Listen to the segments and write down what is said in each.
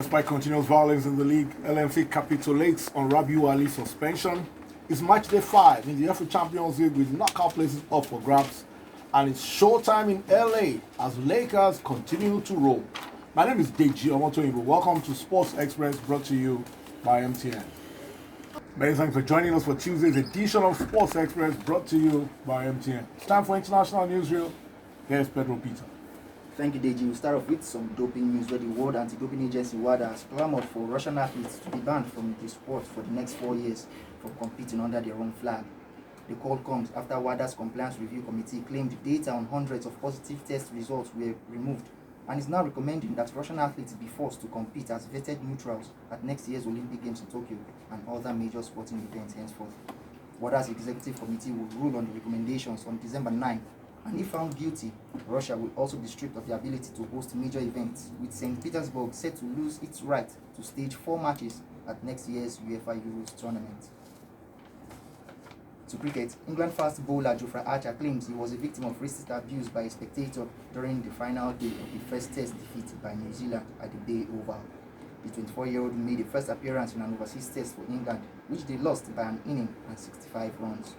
Despite continuous violence in the league, LMC capitulates on Rabiu Ali's suspension. It's match day 5 in the FA Champions League with knockout places up for grabs, and it's showtime in LA as Lakers continue to roll. My name is Deji Omotoyinbo. Welcome to Sports Express, brought to you by MTN. Many thanks for joining us for Tuesday's edition of Sports Express, brought to you by MTN. It's time for International Newsreel. Here's Pedro Peter. Thank you, Deji. We'll start off with some doping news where the World Anti-Doping Agency WADA has clamored for Russian athletes to be banned from the sport for the next 4 years from competing under their own flag. The call comes after WADA's Compliance Review Committee claimed data on hundreds of positive test results were removed and is now recommending that Russian athletes be forced to compete as vetted neutrals at next year's Olympic Games in Tokyo and other major sporting events henceforth. WADA's Executive Committee will rule on the recommendations on December 9, and if found guilty, Russia will also be stripped of the ability to host major events, with St. Petersburg set to lose its right to stage 4 matches at next year's UEFA Euros tournament. To cricket, England fast bowler Jofra Archer claims he was a victim of racist abuse by a spectator during the final day of the first test defeat by New Zealand at the Bay Oval. The 24-year-old made a first appearance in an overseas test for England, which they lost by an inning and 65 runs.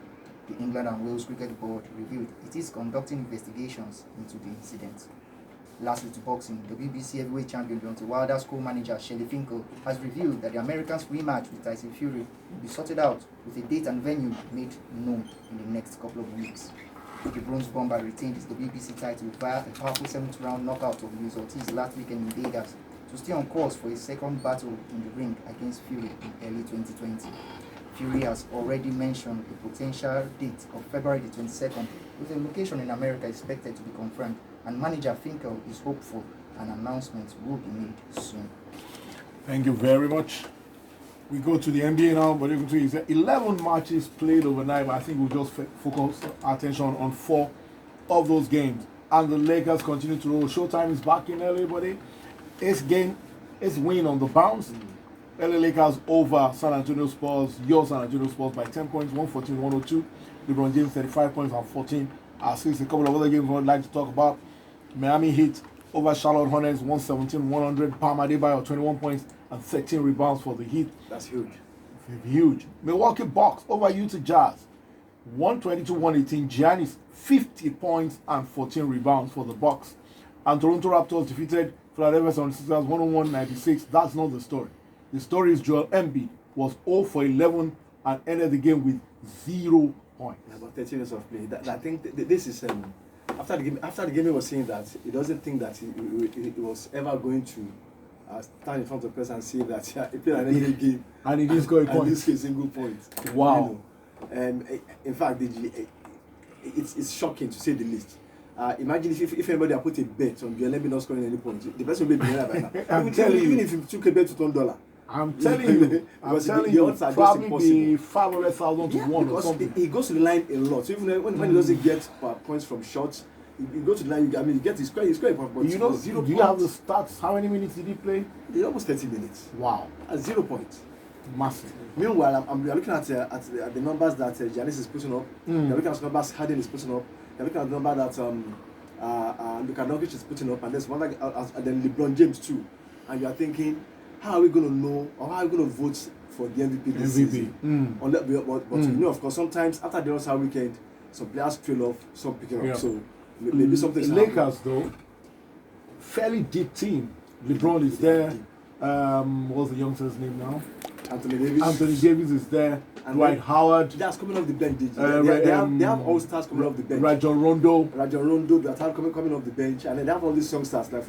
The England and Wales Cricket Board revealed it is conducting investigations into the incident. Lastly, to boxing, the BBC heavyweight champion Deontay Wilder's co-manager Shelly Finkel has revealed that the American's rematch with Tyson Fury will be sorted out with a date and venue made known in the next couple of weeks. The Bronze Bomber retained his WBC title via a powerful 7th round knockout of Luis Ortiz last weekend in Vegas to stay on course for his second battle in the ring against Fury in early 2020. Fury has already mentioned a potential date of February the 22nd, with a location in America expected to be confirmed, and manager Finkel is hopeful an announcement will be made soon. Thank you very much. We go to the NBA now, but you can see 11 matches played overnight, but I think we'll just focus our attention on 4 of those games. And the Lakers continue to roll. Showtime is back in LA, buddy. It's win on the bounce. LA Lakers over San Antonio Spurs, your San Antonio Spurs by 10 points, 114-102. LeBron James 35 points and 14 assists. A couple of other games we would like to talk about. Miami Heat over Charlotte Hornets 117-100. Bam Adebayo 21 points and 13 rebounds for the Heat. That's huge. Huge. Milwaukee Bucks over Utah Jazz 122-118. Giannis 50 points and 14 rebounds for the Bucks. And Toronto Raptors defeated Philadelphia 76ers 101-96. That's not the story. The story is Joel Embiid was 0 for 11 and ended the game with 0 points. About 30 minutes of play. I think this is after the game he was saying that he doesn't think that he was ever going to stand in front of the press and say that he played an NBA game and he didn't score a point. And this a single point. Wow. And in fact, it's shocking to say the least. Imagine if anybody had put a bet on Joel Embiid not scoring any points, the person will be millionaire by now. Even if he took a bet to $10. I'm telling you, probably be 500,000 to 1 or something. He goes to the line a lot. So even when he doesn't get points from shots, he goes to the line. I mean, he gets his square point. But you know, do you have the stats? How many minutes did he play? Almost 30 minutes. Wow. At 0 points. Massive. Meanwhile, we are looking at the numbers that Giannis is putting up. We are looking at the numbers Harden is putting up. We are looking at the number that Luka Doncic is putting up, and there's one and then LeBron James too. And you are thinking, how are we going to know, or how are we going to vote for the MVP this season? But you know, of course, sometimes after the All-Star weekend, some players trail off, some pick it up. So maybe something. The Lakers, though, fairly deep team. LeBron is there. What's the youngster's name now? Anthony Davis. Anthony Davis is there. And Dwight Howard. That's coming off the bench. They have all stars coming off the bench. Rajon Rondo that have coming off the bench, and then they have all these young stars like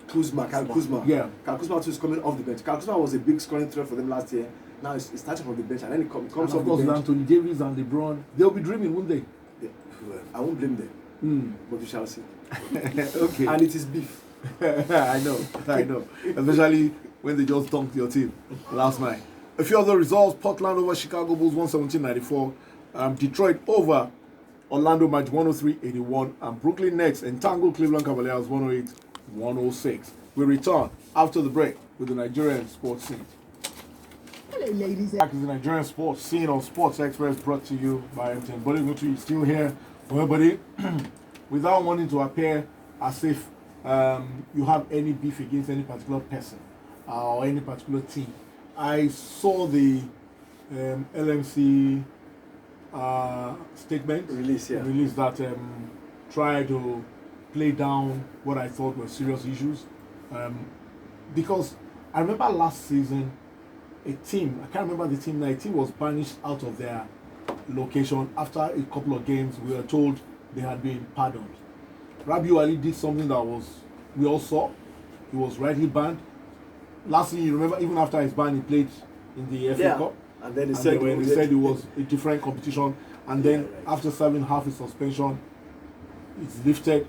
Kuzma. Yeah. Kyle Kuzma too is coming off the bench. Kyle Kuzma was a big scoring threat for them last year. Now he's starting from the bench, and then he comes off the bench. Anthony Davis and LeBron, they'll be dreaming, won't they? Yeah. I won't blame them. But we shall see. Okay. And it is beef. I know. Especially when they just dunked your team last night. A few other results: Portland over Chicago Bulls 117-94. Detroit over Orlando Magic 103-81. And Brooklyn Nets entangled Cleveland Cavaliers 108-106. We return after the break with the Nigerian sports scene. Hello, ladies. Back to the Nigerian sports scene on Sports Express, brought to you by MTN. Buddy Gutu is still here. Well, buddy, without wanting to appear as if you have any beef against any particular person or any particular team. I saw the LMC statement Release, yeah. release that tried to play down what I thought were serious issues. Because I remember last season, a team, I can't remember the team now, a team was banished out of their location after a couple of games. We were told they had been pardoned. Rabiu Ali did something that we all saw. He was rightly banned. Last season, you remember, even after his ban, he played in the FA Cup. And then And they said it was a different competition. And then right. after serving half his suspension, it's lifted.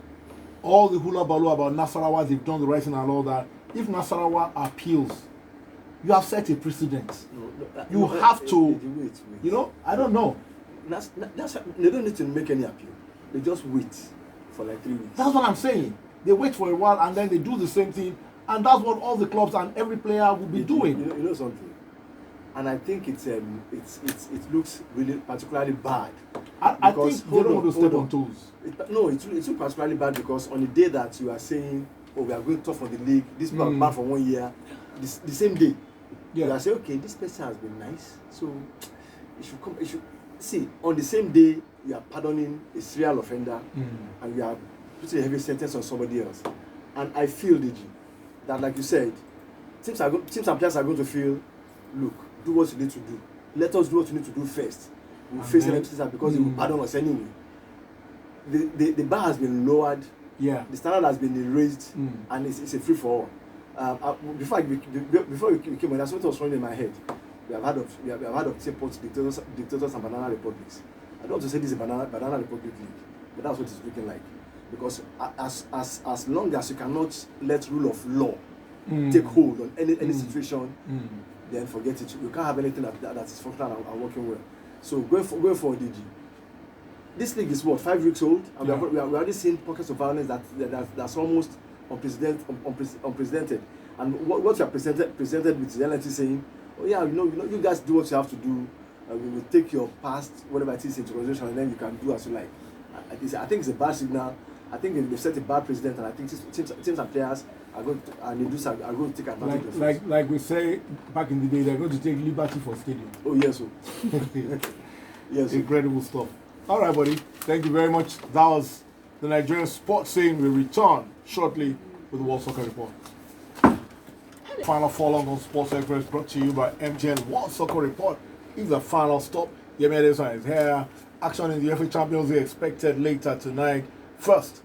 All the hula baloo about Nasarawa, they've done the right thing and all that. If Nasarawa appeals, you have set a precedent. You have to, wait. you know, I don't know. They don't need to make any appeal. They just wait for like 3 weeks. That's what I'm saying. They wait for a while and then they do the same thing. And that's what all the clubs and every player will be doing. You know something? And I think it looks really particularly bad. I think they don't want to step on toes. It's particularly bad because on the day that you are saying, oh, we are going tough on the league, this people are bad for 1 year, the same day, you are saying, okay, this person has been nice, so it should see, on the same day, you are pardoning a serial offender and you are putting a heavy sentence on somebody else. And I feel, DG, that like you said, teams and players are going to feel, look, do what you need to do. Let us do what you need to do first. We'll face LMC because they will pardon us anyway. The bar has been lowered. Yeah. The standard has been raised, and it's a free for all. Before you came on, that's what was running in my head. We have heard of separate dictators and banana republics. I don't want to say this is a banana republic league, but that's what it's looking like. Because as long as you cannot let rule of law take hold on any situation, then forget it. You can't have anything that is functional and working well. So going forward, DG. This league is what, 5 weeks old, and we are already seeing pockets of violence that's almost unprecedented. And what you are presented with the LNT saying, oh yeah, you guys do what you have to do. We will take your past, whatever it is, into consideration, and then you can do as you like. I think it's a bad signal. I think they've set a bad precedent, and I think teams and players are going to take advantage of it. Like we say back in the day, they're going to take liberty for stadium. Oh yes, sir. Yes, sir. Incredible stuff. All right, buddy. Thank you very much. That was the Nigerian sports scene. We return shortly with the World Soccer Report. Final furlong on Sports Express brought to you by MTN World Soccer Report. Is the final stop. Yemi Adesan is here. Action in the FA Champions League expected later tonight. First,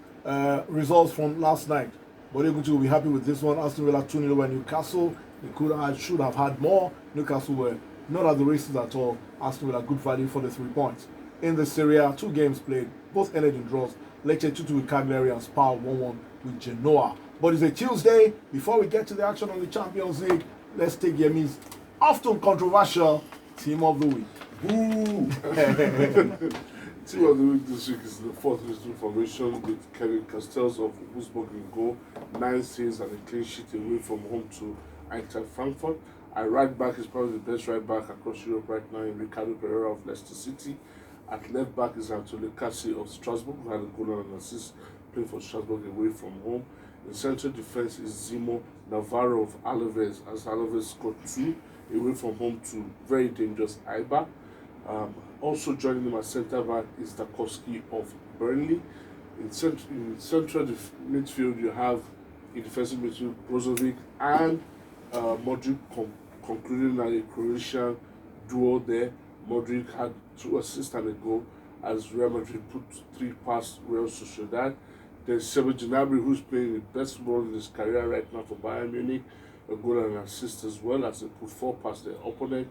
results from last night. But Egutu will be happy with this one. Aston Villa 2-0 over Newcastle. They should have had more. Newcastle were not at the races at all. Aston Villa good value for the 3 points. In the Serie A, 2 games played, both ended in draws. Lecce 2-2 with Cagliari and Spal 1-1 with Genoa. But it's a Tuesday. Before we get to the action on the Champions League, let's take Yemi's often controversial team of the week. Boo! Team of the week this week is the 4th division formation with Kevin Castells of Wolfsburg in goal, 9 saves and a clean sheet away from home to Eintracht Frankfurt. Our right back is probably the best right back across Europe right now in Ricardo Pereira of Leicester City. At left back is Antonio Cassi of Strasbourg, who had a goal and an assist playing for Strasbourg away from home. In central defense is Zimo Navarro of Alaves, as Alaves scored 2 away from home to very dangerous Eibar. Also joining him at centre back is Tarkowski of Burnley. In central midfield, you have in defensive midfield Brozovic and Modric concluding a Croatian duo there. Modric had 2 assists and a goal as Real Madrid put 3 past Real Sociedad. There's Sebe Gnabry, who's playing the best role in his career right now for Bayern Munich, a goal and an assist as well as they put 4 past their opponent.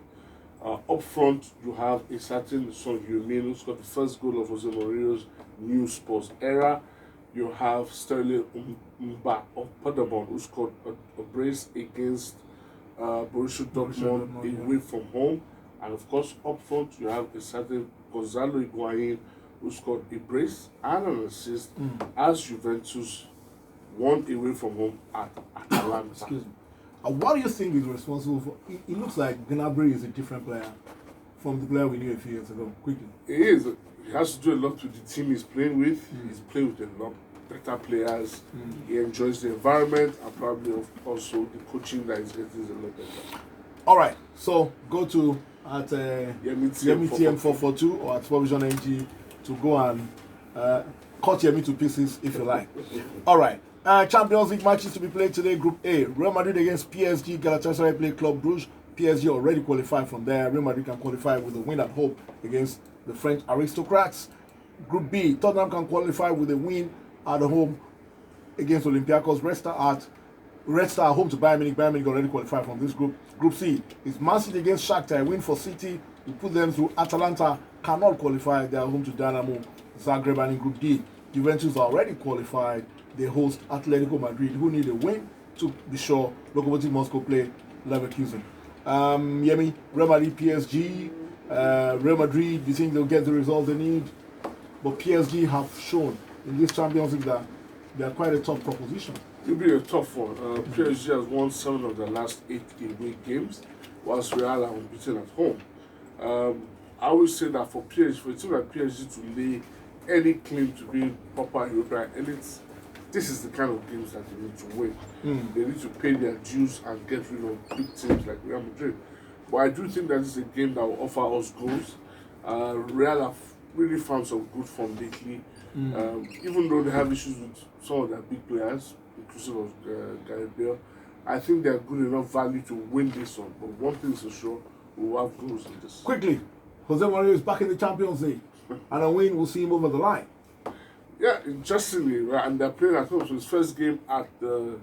Up front, you have a certain Son Heung-min, who's got the first goal of Jose Mourinho's new Spurs era. You have Sterling Mba of Paderborn, who scored a brace against Borussia Dortmund away from home. And of course, up front, you have a certain Gonzalo Higuain, who scored a brace and an assist as Juventus won away from home at Atalanta. Excuse me. What do you think is responsible for? It looks like Gnabry is a different player from the player we knew a few years ago. Quickly. He is. He has to do a lot with the team he's playing with. He's playing with a lot better players. He enjoys the environment, and probably also the coaching that is getting is a lot better. All right, so go to at Yemi TM 442 or at Provision NG to go and cut Yemi to pieces if you like. All right, Champions League matches to be played today. Group A: Real Madrid against PSG. Galatasaray play Club Brugge. PSG already qualified from there. Real Madrid can qualify with a win at home against the French aristocrats. Group B: Tottenham can qualify with a win at home against Olympiacos. Red Star home to Bayern Munich. Bayern Munich already qualified from this group. Group C is Man City against Shakhtar. A win for City will put them through. Atalanta cannot qualify. They are home to Dynamo Zagreb. And in Group D, Juventus are already qualified. They host Atletico Madrid, who need a win to be sure. Lokomotiv Moscow play Leverkusen. Yemi, Real Madrid, PSG. Real Madrid, do you think they'll get the result they need? But PSG have shown in this Champions League that they are quite a tough proposition. It'll be a tough one. PSG has won 7 of their last 8 away games, whilst Real are unbeaten at home. I would say that for a team like PSG to lay any claim to being proper European elites, this is the kind of games that they need to win. They need to pay their dues and get rid of big teams like Real Madrid. But I do think that this is a game that will offer us goals. Real have really found some good form lately. Even though they have issues with some of their big players, inclusive of Gareth Bale, I think they are good enough value to win this one. But one thing is for sure, we will have goals in this. Quickly, Jose Mourinho is back in the Champions League, and a win will see him over the line. Yeah, interestingly, right, and they're playing at home. So his first game at the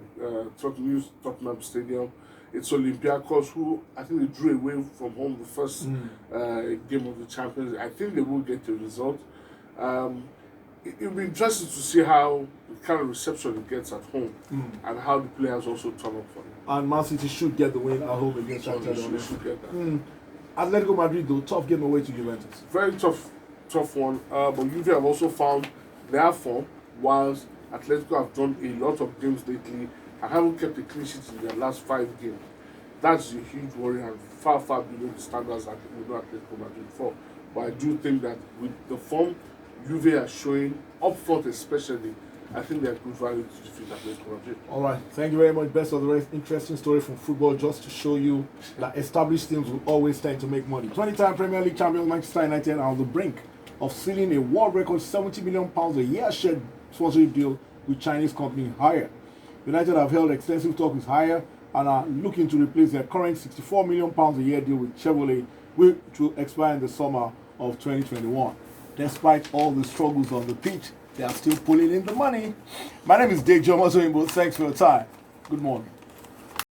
Tottenham Stadium, it's Olympiacos, who I think they drew away from home the first game of the Champions League. I think they will get the result. It'll be interesting to see how the kind of reception it gets at home and how the players also turn up for it. And Man City should get the win at home against So they Shakhtar. should get that. Atletico Madrid, though, tough game away to Juventus. Very tough one. But Juve have also found their form, whilst Atletico have done a lot of games lately and haven't kept a clean sheet in their last 5 games. That's a huge worry and far below the standards that we know Atletico Madrid for. But I do think that with the form Juve are showing, up front especially, I think they're good value to defeat Atletico Madrid. All right, thank you very much. Best of the rest. Interesting story from football, just to show you that established teams will always tend to make money. 20-time Premier League champions Manchester United are on the brink of sealing a world record £70 million a year shared sponsorship deal with Chinese company Haier. United have held extensive talks with Haier and are looking to replace their current £64 million a year deal with Chevrolet, which will expire in the summer of 2021. Despite all the struggles on the pitch, they are still pulling in the money. My name is Dave Jomasoimbo. Thanks for your time. Good morning.